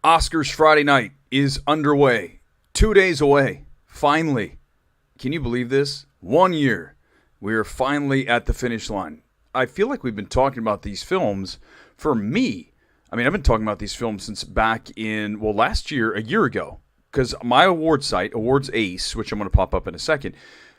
Oscars Friday night is underway. 2 days away. Finally. Can you believe this? 1 year. We are finally at the finish line. I feel like we've been talking about these films for me. I've been talking about these films since back in, last year, a year ago. Because my award site, Awards Ace, which I'm going to pop up in a second,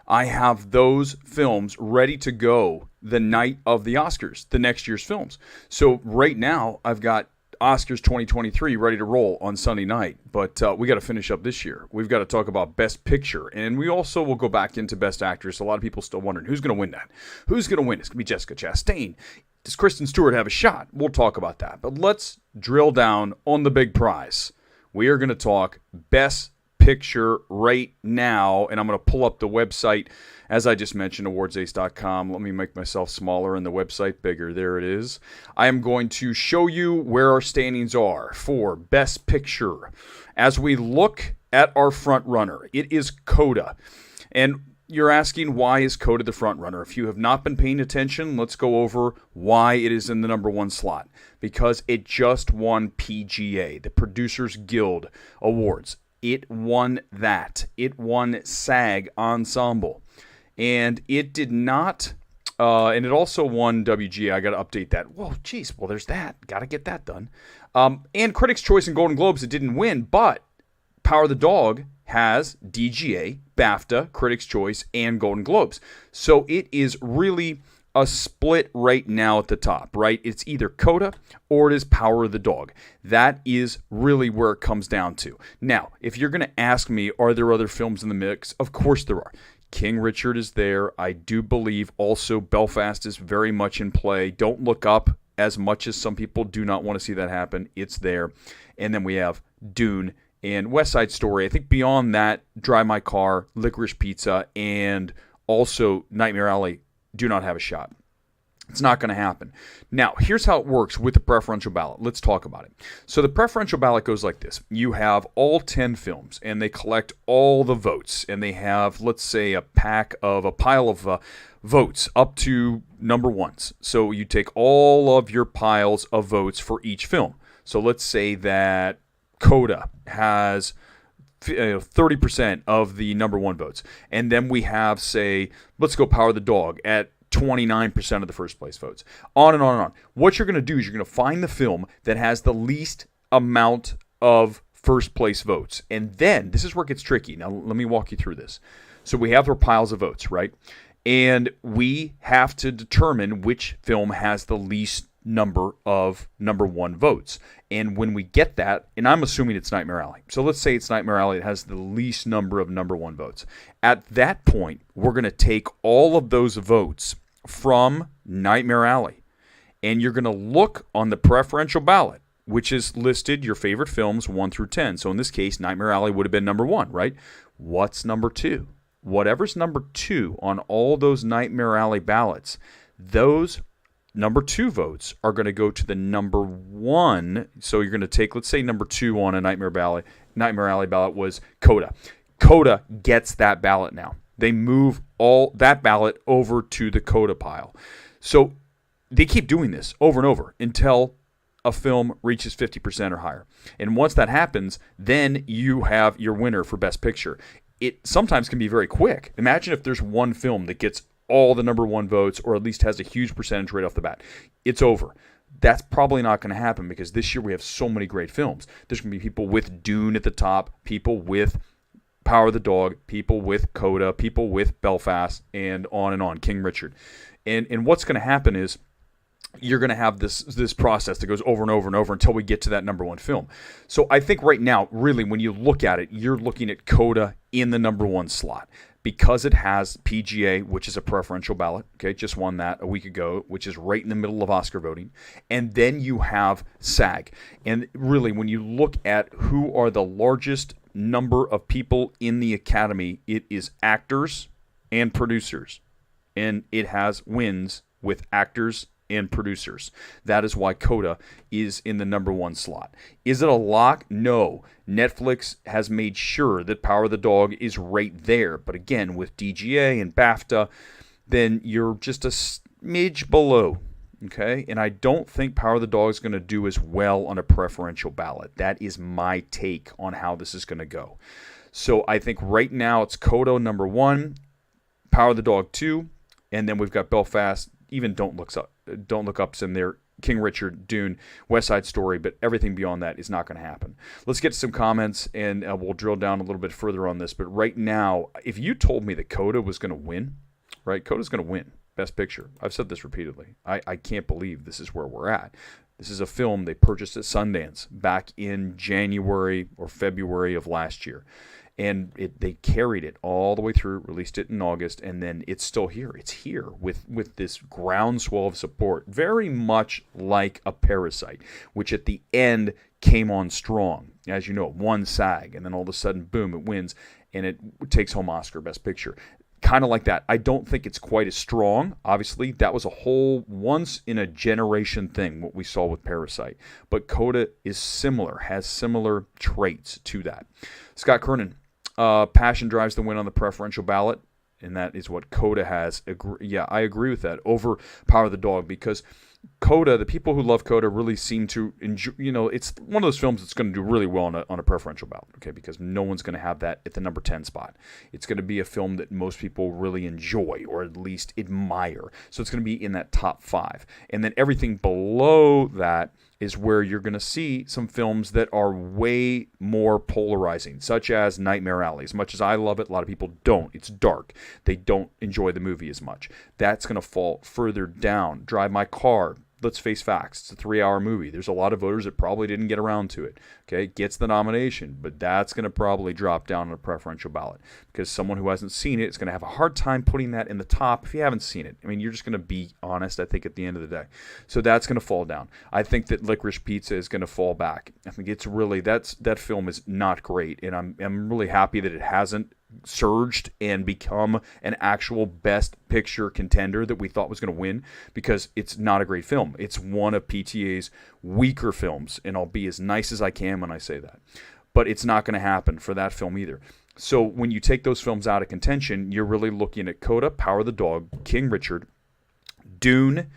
I have those films ready to go the night of the Oscars, the next year's films. So right now, I've got Oscars 2023 ready to roll on Sunday night, but we got to finish up this year. We've got to talk about Best Picture, and we also will go back into Best Actress. A lot of people still wondering who's going to win that. Who's going to win? It's going to be Jessica Chastain. Does Kristen Stewart have a shot? We'll talk about that, but let's drill down on the big prize. We are going to talk Best Picture right now, and I'm going to pull up the website, as I just mentioned, awardsace.com. Let me make myself smaller and the website bigger. There it is. I am going to show you where our standings are for Best Picture. As we look at our front runner, it is CODA. And you're asking, why is CODA the front runner? If you have not been paying attention, let's go over why it is in the number one slot. Because it just won PGA, the Producers Guild Awards. It won that. It won SAG Ensemble. And it did not, and it also won WGA. I got to update that. There's that. Got to get that done. And Critics' Choice and Golden Globes, it didn't win, but Power of the Dog has DGA, BAFTA, Critics' Choice, and Golden Globes. So it is really a split right now at the top, right? It's either CODA or it is Power of the Dog. That is really where it comes down to. Now, if you're going to ask me, are there other films in the mix? Of course there are. King Richard is there. I do believe also Belfast is very much in play. Don't look up as much as some people do not want to see that happen. It's there. And then we have Dune and West Side Story. I think beyond that, Drive My Car, Licorice Pizza, and also Nightmare Alley do not have a shot. It's not going to happen. Now, here's how it works with the preferential ballot. Let's talk about it. So the preferential ballot goes like this. You have all 10 films, and they collect all the votes. And they have, let's say, a pile of votes up to number ones. So you take all of your piles of votes for each film. So let's say that CODA has 30% of the number one votes. And then we have, say, let's go Power of the Dog at 29% of the first place votes. On and on and on. What you're going to do is you're going to find the film that has the least amount of first place votes. And then, this is where it gets tricky. Now, let me walk you through this. So we have our piles of votes, right? And we have to determine which film has the least number of number one votes. And when we get that, and I'm assuming it's Nightmare Alley. So let's say it's Nightmare Alley. It has the least number of number one votes. At that point, we're going to take all of those votes from Nightmare Alley. And you're going to look on the preferential ballot, which is listed your favorite films 1 through 10. So in this case, Nightmare Alley would have been number 1, right? What's number 2? Whatever's number 2 on all those Nightmare Alley ballots, those number 2 votes are going to go to the number 1. So you're going to take, let's say number 2 on a Nightmare Alley ballot was CODA. CODA gets that ballot now. They move all that ballot over to the CODA pile. So they keep doing this over and over until a film reaches 50% or higher. And once that happens, then you have your winner for Best Picture. It sometimes can be very quick. Imagine if there's one film that gets all the number 1 votes, or at least has a huge percentage right off the bat. It's over. That's probably not going to happen because this year we have so many great films. There's going to be people with Dune at the top, people with Power of the Dog, people with CODA, people with Belfast, and on, King Richard. And what's going to happen is you're going to have this process that goes over and over and over until we get to that number 1 film. So I think right now, really, when you look at it, you're looking at CODA in the number 1 slot because it has PGA, which is a preferential ballot. Okay, just won that a week ago, which is right in the middle of Oscar voting. And then you have SAG. And really, when you look at who are the largest number of people in the Academy, it is actors and producers. And it has wins with actors and producers. That is why CODA is in the number 1 slot. Is it a lock? No. Netflix has made sure that Power of the Dog is right there. But again, with DGA and BAFTA, then you're just a smidge below. Okay, and I don't think Power of the Dog is going to do as well on a preferential ballot. That is my take on how this is going to go. So I think right now it's CODA number 1, Power of the Dog 2, and then we've got Belfast. Even Don't Look Up's in there. King Richard, Dune, West Side Story, but everything beyond that is not going to happen. Let's get to some comments, and we'll drill down a little bit further on this. But right now, if you told me that CODA was going to win, right? CODA's going to win Best Picture. I've said this repeatedly. I can't believe this is where we're at. This is a film they purchased at Sundance back in January or February of last year. And they carried it all the way through, released it in August, and then it's still here. It's here with this groundswell of support, very much like a Parasite, which at the end came on strong. As you know, it won SAG, and then all of a sudden, boom, it wins, and it takes home Oscar Best Picture. Kind of like that. I don't think it's quite as strong. Obviously, that was a whole once-in-a-generation thing, what we saw with Parasite. But CODA is similar, has similar traits to that. Scott Kernan. Passion drives the win on the preferential ballot, and that is what CODA has. Yeah, I agree with that over Power of the Dog, because CODA, the people who love CODA really seem to enjoy, it's one of those films that's going to do really well on a preferential ballot, okay, because no one's going to have that at the number 10 spot. It's going to be a film that most people really enjoy or at least admire. So it's going to be in that top 5. And then everything below that is where you're going to see some films that are way more polarizing, such as Nightmare Alley. As much as I love it, a lot of people don't. It's dark. They don't enjoy the movie as much. That's going to fall further down. Drive My Car. Let's face facts. It's a 3-hour movie. There's a lot of voters that probably didn't get around to it. Okay, it gets the nomination, but that's going to probably drop down on a preferential ballot because someone who hasn't seen it is going to have a hard time putting that in the top if you haven't seen it. I mean, you're just going to be honest, I think, at the end of the day. So that's going to fall down. I think that Licorice Pizza is going to fall back. I think it's really, that film is not great, and I'm really happy that it hasn't surged and become an actual Best Picture contender that we thought was going to win, because it's not a great film. It's one of PTA's weaker films, and I'll be as nice as I can when I say that. But it's not going to happen for that film either. So when you take those films out of contention, you're really looking at CODA, Power of the Dog, King Richard, Dune,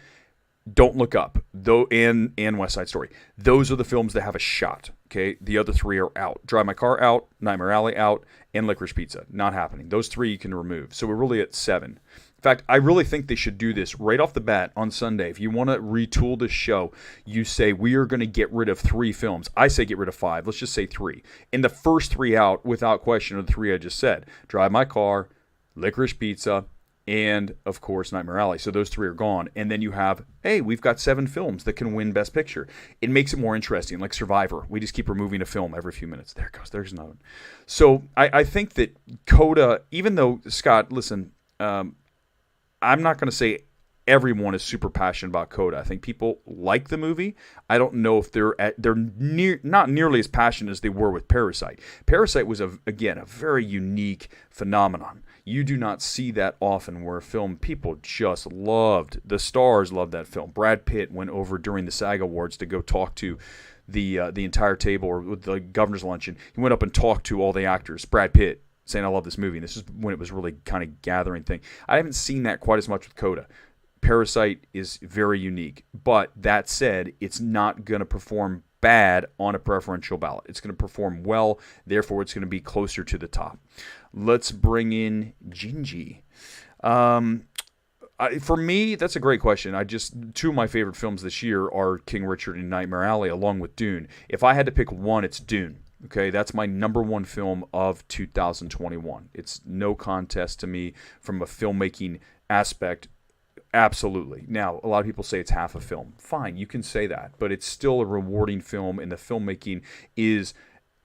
Don't Look Up, and West Side Story. Those are the films that have a shot. Okay, the other 3 are out. Drive My Car out, Nightmare Alley out, and Licorice Pizza. Not happening. Those 3 you can remove. So we're really at 7. In fact, I really think they should do this right off the bat on Sunday. If you want to retool this show, you say we are going to get rid of 3 films. I say get rid of 5. Let's just say 3. And the first 3 out, without question, are the 3 I just said. Drive My Car, Licorice Pizza, and, of course, Nightmare Alley. So those 3 are gone. And then you have, hey, we've got 7 films that can win Best Picture. It makes it more interesting, like Survivor. We just keep removing a film every few minutes. There it goes. There's another one. So I think that CODA, even though, Scott, listen, I'm not going to say everyone is super passionate about CODA. I think people like the movie. I don't know if they're not nearly as passionate as they were with Parasite. Parasite was, again, a very unique phenomenon. You do not see that often where a film people just loved. The stars loved that film. Brad Pitt went over during the SAG Awards to go talk to the entire table, or with the governor's luncheon. He went up and talked to all the actors. Brad Pitt saying, I love this movie. And this is when it was really kind of gathering thing. I haven't seen that quite as much with CODA. Parasite is very unique. But that said, it's not going to perform bad on a preferential ballot. It's going to perform well. Therefore, it's going to be closer to the top. Let's bring in Gingy. For me, that's a great question. 2 of my favorite films this year are King Richard and Nightmare Alley, along with Dune. If I had to pick one, it's Dune. Okay, that's my number 1 film of 2021. It's no contest to me from a filmmaking aspect. Absolutely. Now, a lot of people say it's half a film. Fine, you can say that, but it's still a rewarding film, and the filmmaking is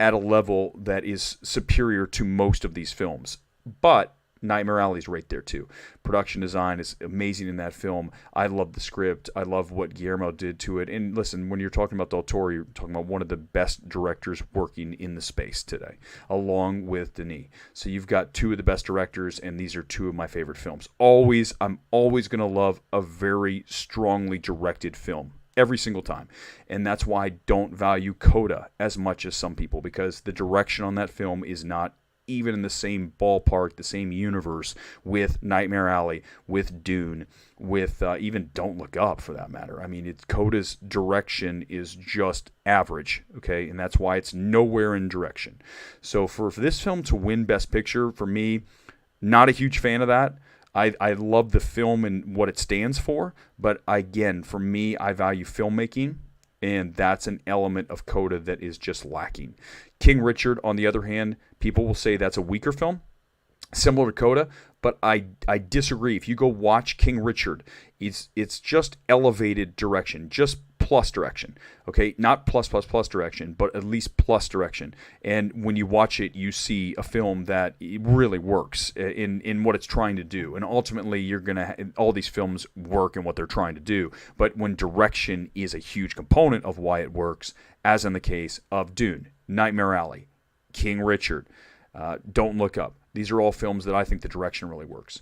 at a level that is superior to most of these films. But Nightmare Alley is right there too. Production design is amazing in that film. I love the script. I love what Guillermo did to it. And listen, when you're talking about Del Toro, you're talking about one of the best directors working in the space today, along with Denis. So you've got 2 of the best directors, and these are 2 of my favorite films. I'm always going to love a very strongly directed film. Every single time. And that's why I don't value CODA as much as some people, because the direction on that film is not even in the same ballpark, the same universe with Nightmare Alley, with Dune, with even Don't Look Up for that matter. I mean, CODA's direction is just average, okay? And that's why it's nowhere in direction. So for this film to win Best Picture, for me, not a huge fan of that. I love the film and what it stands for, but again, for me, I value filmmaking, and that's an element of CODA that is just lacking. King Richard, on the other hand, people will say that's a weaker film, similar to CODA, but I disagree. If you go watch King Richard, it's just elevated direction, just plus direction, okay? Not plus direction, but at least plus direction. And when you watch it, you see a film that really works in what it's trying to do. And ultimately, you're going to all these films work in what they're trying to do. But when direction is a huge component of why it works, as in the case of Dune, Nightmare Alley, King Richard, Don't Look Up. These are all films that I think the direction really works.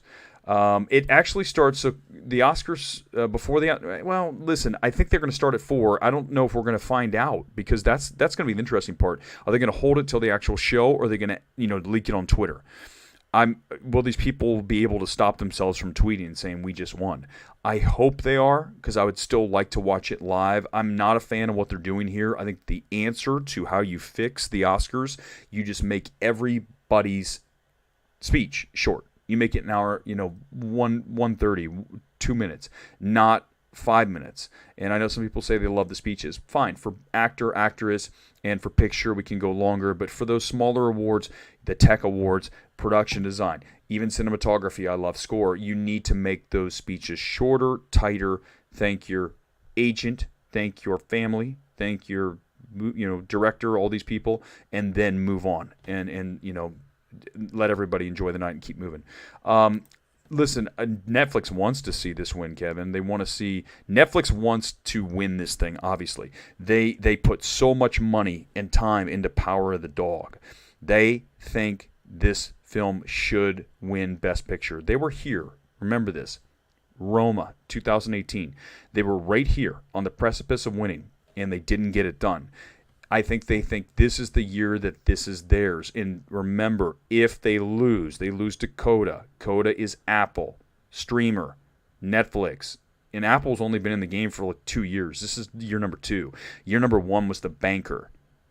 It actually starts, so the Oscars before well, listen, I think they're going to start at 4. I don't know if we're going to find out, because that's going to be the interesting part. Are they going to hold it till the actual show, or are they going to leak it on Twitter? Will these people be able to stop themselves from tweeting and saying we just won? I hope they are, because I would still like to watch it live. I'm not a fan of what they're doing here. I think the answer to how you fix the Oscars, you just make everybody's speech short. You make it an hour, 1:30, 2 minutes, not 5 minutes. And I know some people say they love the speeches. Fine, for actor, actress, and for picture, we can go longer. But for those smaller awards, the tech awards, production design, even cinematography, I love score, you need to make those speeches shorter, tighter. Thank your agent, thank your family, thank your director, all these people, and then move on. And let everybody enjoy the night and keep moving. Listen, Netflix wants to see this win, Kevin. Netflix wants to win this thing, obviously. They put so much money and time into Power of the Dog. They think this film should win Best Picture. They were here. Remember this. Roma, 2018. They were right here on the precipice of winning, and they didn't get it done. I think they think this is the year that this is theirs. And remember, if they lose to CODA. CODA is Apple, streamer, Netflix. And Apple's only been in the game for like 2 years. This is year number 2. Year number 1 was The Banker,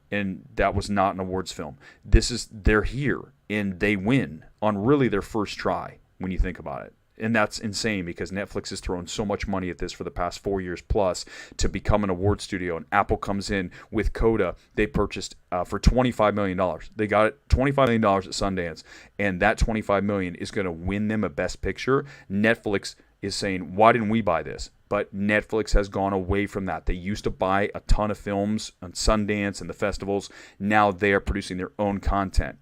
and that was not an awards film. They're here, and they win on really their first try when you think about it. And that's insane, because Netflix has thrown so much money at this for the past 4 years plus to become an award studio. And Apple comes in with CODA. They purchased for $25 million. They got it $25 million at Sundance. And that $25 million is going to win them a Best Picture. Netflix is saying, why didn't we buy this? But Netflix has gone away from that. They used to buy a ton of films on Sundance and the festivals. Now they are producing their own content.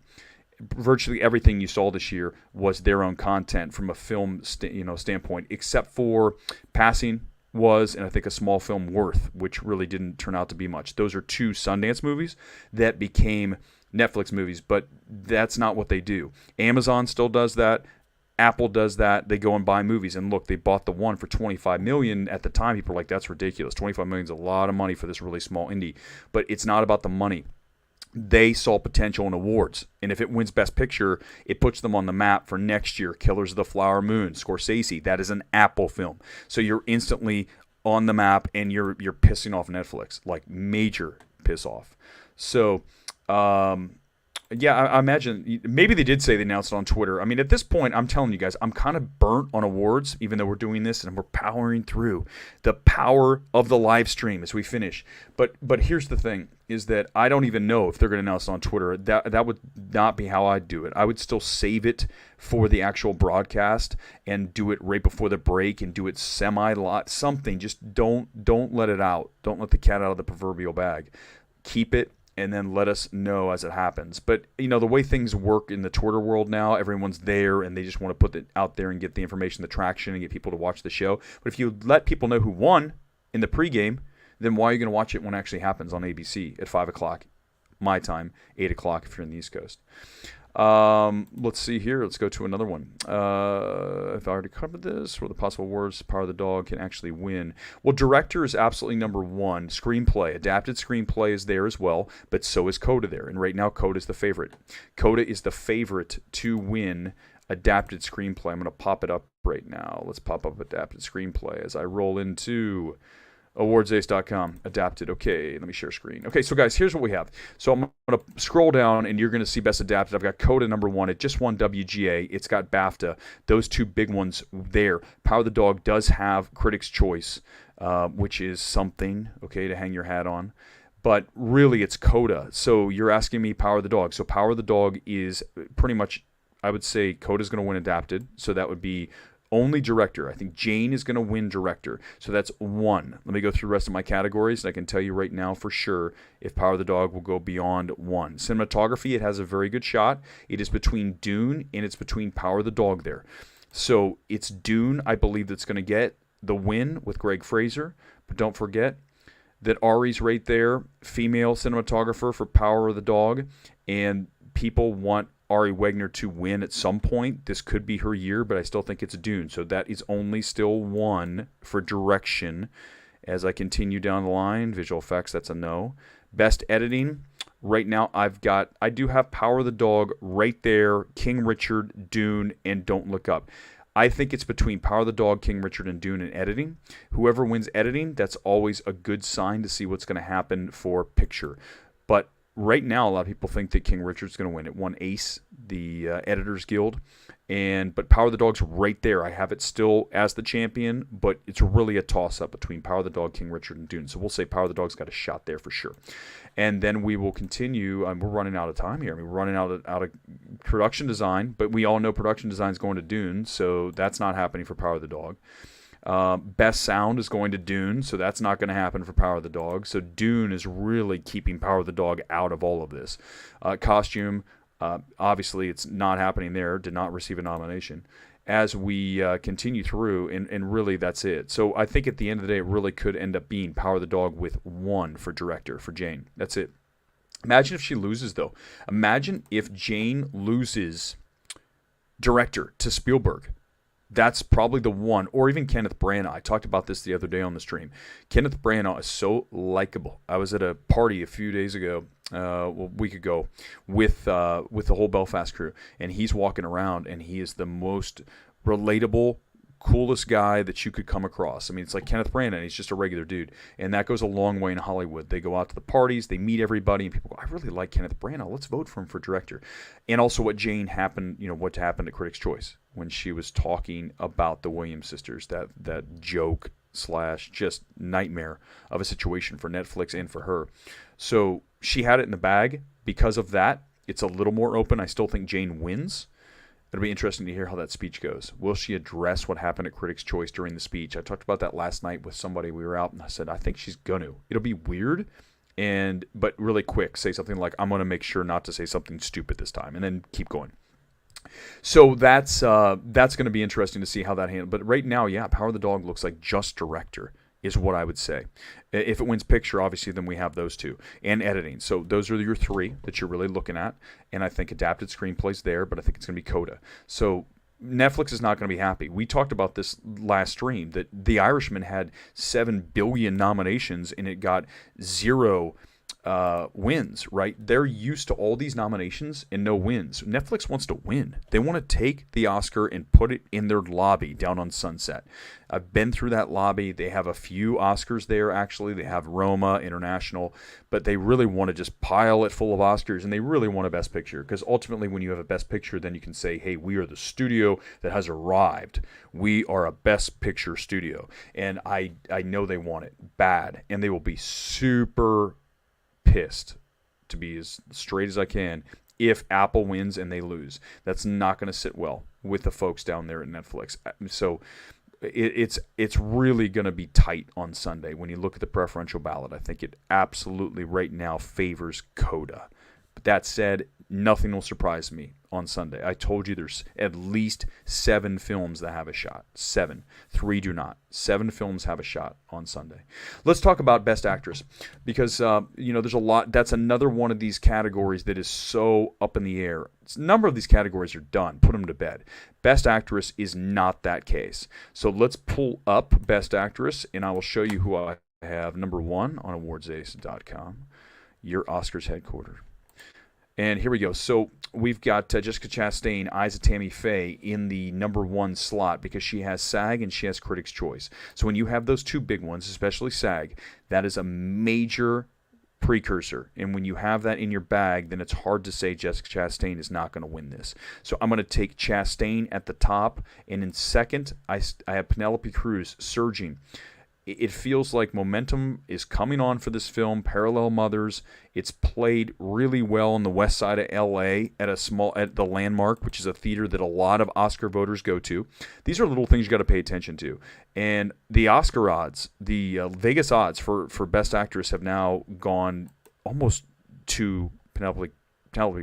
Virtually everything you saw this year was their own content from a film standpoint, except for Passing and I think a small film Worth, which really didn't turn out to be much. Those are 2 Sundance movies that became Netflix movies, but that's not what they do. Amazon still does that. Apple does that. They go and buy movies. And look, they bought the one for $25 million. At the time, people were like, that's ridiculous. $25 million is a lot of money for this really small indie. But it's not about the money. They saw potential in awards. And if it wins Best Picture, it puts them on the map for next year. Killers of the Flower Moon, Scorsese. That is an Apple film. So you're instantly on the map, and you're pissing off Netflix, like major piss off. So, yeah, I imagine maybe they did say they announced it on Twitter. I mean, at this point, I'm telling you guys, I'm kind of burnt on awards, even though we're doing this and we're powering through the power of the live stream as we finish. But here's the thing, is that I don't even know if they're going to announce it on Twitter. That would not be how I'd do it. I would still save it for the actual broadcast and do it right before the break and do it semi-lot, something. Just don't let it out. Don't let the cat out of the proverbial bag. Keep it. And then let us know as it happens. But, the way things work in the Twitter world now, everyone's there and they just want to put it out there and get the information, the traction, and get people to watch the show. But if you let people know who won in the pregame, then why are you going to watch it when it actually happens on ABC at 5 o'clock, my time, 8 o'clock if you're in the East Coast? Let's see here. Let's go to another one. If I already covered this, where the possible words Power of the Dog can actually win. Well, director is absolutely number one. Screenplay, adapted screenplay is there as well, but so is CODA there. And right now, CODA is the favorite. CODA is the favorite to win adapted screenplay. I'm going to pop it up right now. Let's pop up adapted screenplay as I roll into awardsace.com. Adapted. Okay, let me share screen. Okay, so guys, here's what we have. So I'm going to scroll down, and you're going to see Best Adapted. I've got CODA number one. It just won WGA. It's got BAFTA. Those two big ones there. Power of the Dog does have Critics' Choice, which is something, okay, to hang your hat on. But really, it's CODA. So you're asking me Power of the Dog. So Power of the Dog is pretty much, I would say, CODA is going to win adapted. So that would be only director. I think Jane is going to win director. So that's one. Let me go through the rest of my categories, and I can tell you right now for sure if Power of the Dog will go beyond one. Cinematography, it has a very good shot. It is between Dune and it's between Power of the Dog there. So it's Dune, I believe, that's going to get the win with Greg Fraser. But don't forget that Ari's right there, female cinematographer for Power of the Dog, and people want Ari Wegner to win at some point. This could be her year, but I still think it's Dune. So that is only still one for direction. As I continue down the line, visual effects, that's a no. Best editing, right now I do have Power of the Dog right there, King Richard, Dune, and Don't Look Up. I think it's between Power of the Dog, King Richard, and Dune in editing. Whoever wins editing, that's always a good sign to see what's going to happen for picture. But right now, a lot of people think that King Richard's going to win. It won ACE, the Editors Guild, but Power of the Dog's right there. I have it still as the champion, but it's really a toss-up between Power of the Dog, King Richard, and Dune. So we'll say Power of the Dog's got a shot there for sure. And then we will continue. We're running out of time here. We're running out of production design, but we all know production design is going to Dune, so that's not happening for Power of the Dog. Best sound is going to Dune, so that's not going to happen for Power of the Dog. So Dune is really keeping Power of the Dog out of all of this. Costume, obviously it's not happening there, did not receive a nomination. As we continue through, and really that's it. So I think at the end of the day, it really could end up being Power of the Dog with one for director, for Jane. That's it. Imagine if she loses, though. Imagine if Jane loses director to Spielberg. That's probably the one, or even Kenneth Branagh. I talked about this the other day on the stream. Kenneth Branagh is so likable. I was at a party a few days ago, a week ago, with the whole Belfast crew, and he's walking around, and he is the most relatable, coolest guy that you could come across. I mean, it's like Kenneth Branagh, and he's just a regular dude, and that goes a long way in Hollywood. They go out to the parties, they meet everybody, and people go, I really like Kenneth Branagh. Let's vote for him for director. And also what happened at Critics' Choice when she was talking about the Williams sisters, that joke / just nightmare of a situation for Netflix and for her. So she had it in the bag. Because of that, it's a little more open. I still think Jane wins. It'll be interesting to hear how that speech goes. Will she address what happened at Critics' Choice during the speech? I talked about that last night with somebody. We were out, and I said, I think she's going to. It'll be weird, but really quick. Say something like, I'm going to make sure not to say something stupid this time, and then keep going. So that's going to be interesting to see how that handles. But right now, yeah, Power of the Dog looks like just director is what I would say. If it wins picture, obviously, then we have those two. And editing. So those are your three that you're really looking at. And I think adapted screenplay's there, but I think it's going to be CODA. So Netflix is not going to be happy. We talked about this last stream, that The Irishman had 7 billion nominations, and it got 0 wins, right? They're used to all these nominations and no wins. Netflix wants to win. They want to take the Oscar and put it in their lobby down on Sunset. I've been through that lobby. They have a few Oscars there, actually. They have Roma, International, but they really want to just pile it full of Oscars, and they really want a Best Picture, because ultimately when you have a Best Picture, then you can say, hey, we are the studio that has arrived. We are a Best Picture studio, and I know they want it bad, and they will be super pissed, to be as straight as I can, if Apple wins and they lose. That's not going to sit well with the folks down there at Netflix. So it's really going to be tight on Sunday. When you look at the preferential ballot, I think it absolutely right now favors CODA. But that said, nothing will surprise me on Sunday. I told you there's at least 7 films that have a shot. 7. 3 do not. 7 films have a shot on Sunday. Let's talk about Best Actress because, there's a lot. That's another one of these categories that is so up in the air. A number of these categories are done. Put them to bed. Best Actress is not that case. So let's pull up Best Actress, and I will show you who I have number 1 on awardsace.com, your Oscars headquarters. And here we go. So we've got Jessica Chastain, Eyes of Tammy Faye in the number 1 slot because she has SAG and she has Critics' Choice. So when you have those 2 big ones, especially SAG, that is a major precursor. And when you have that in your bag, then it's hard to say Jessica Chastain is not going to win this. So I'm going to take Chastain at the top. And in second, I have Penelope Cruz surging. It feels like momentum is coming on for this film, Parallel Mothers. It's played really well on the west side of L.A. at the Landmark, which is a theater that a lot of Oscar voters go to. These are little things you got to pay attention to. And the Oscar odds, the Vegas odds for Best Actress have now gone almost to Penelope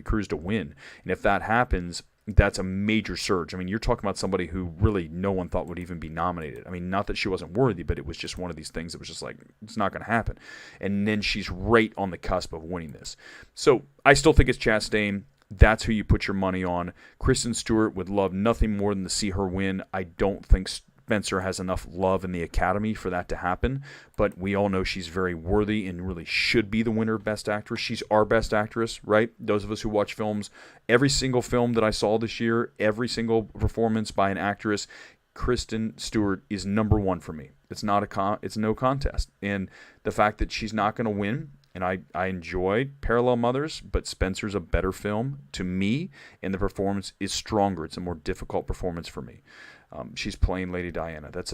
Cruz to win. And if that happens, that's a major surge. I mean, you're talking about somebody who really no one thought would even be nominated. I mean, not that she wasn't worthy, but it was just one of these things that was just like, it's not going to happen. And then she's right on the cusp of winning this. So I still think it's Chastain. That's who you put your money on. Kristen Stewart would love nothing more than to see her win. I don't think Spencer has enough love in the Academy for that to happen, but we all know she's very worthy and really should be the winner of Best Actress. She's our Best Actress, right? Those of us who watch films, every single film that I saw this year, every single performance by an actress, Kristen Stewart is number 1 for me. It's no contest. And the fact that she's not going to win, and I enjoyed Parallel Mothers, but Spencer's a better film to me, and the performance is stronger. It's a more difficult performance for me. She's playing Lady Diana. That's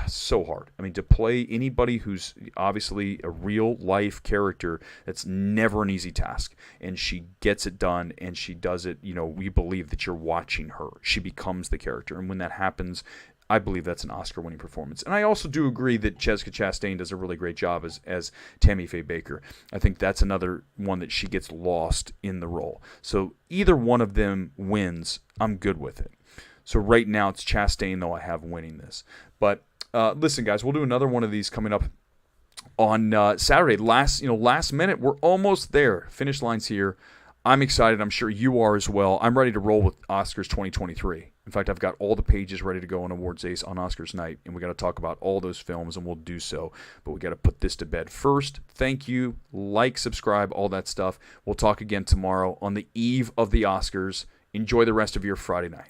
so hard. I mean, to play anybody who's obviously a real-life character, that's never an easy task. And she gets it done, and she does it, we believe that you're watching her. She becomes the character. And when that happens, I believe that's an Oscar-winning performance. And I also do agree that Jessica Chastain does a really great job as Tammy Faye Baker. I think that's another one that she gets lost in the role. So either one of them wins, I'm good with it. So right now it's Chastain, though I have winning this. But listen, guys, we'll do another one of these coming up on Saturday. Last minute, we're almost there. Finish line's here. I'm excited. I'm sure you are as well. I'm ready to roll with Oscars 2023. In fact, I've got all the pages ready to go on Awards Ace on Oscars night, and we got to talk about all those films, and we'll do so. But we got to put this to bed first. Thank you. Like, subscribe, all that stuff. We'll talk again tomorrow on the eve of the Oscars. Enjoy the rest of your Friday night.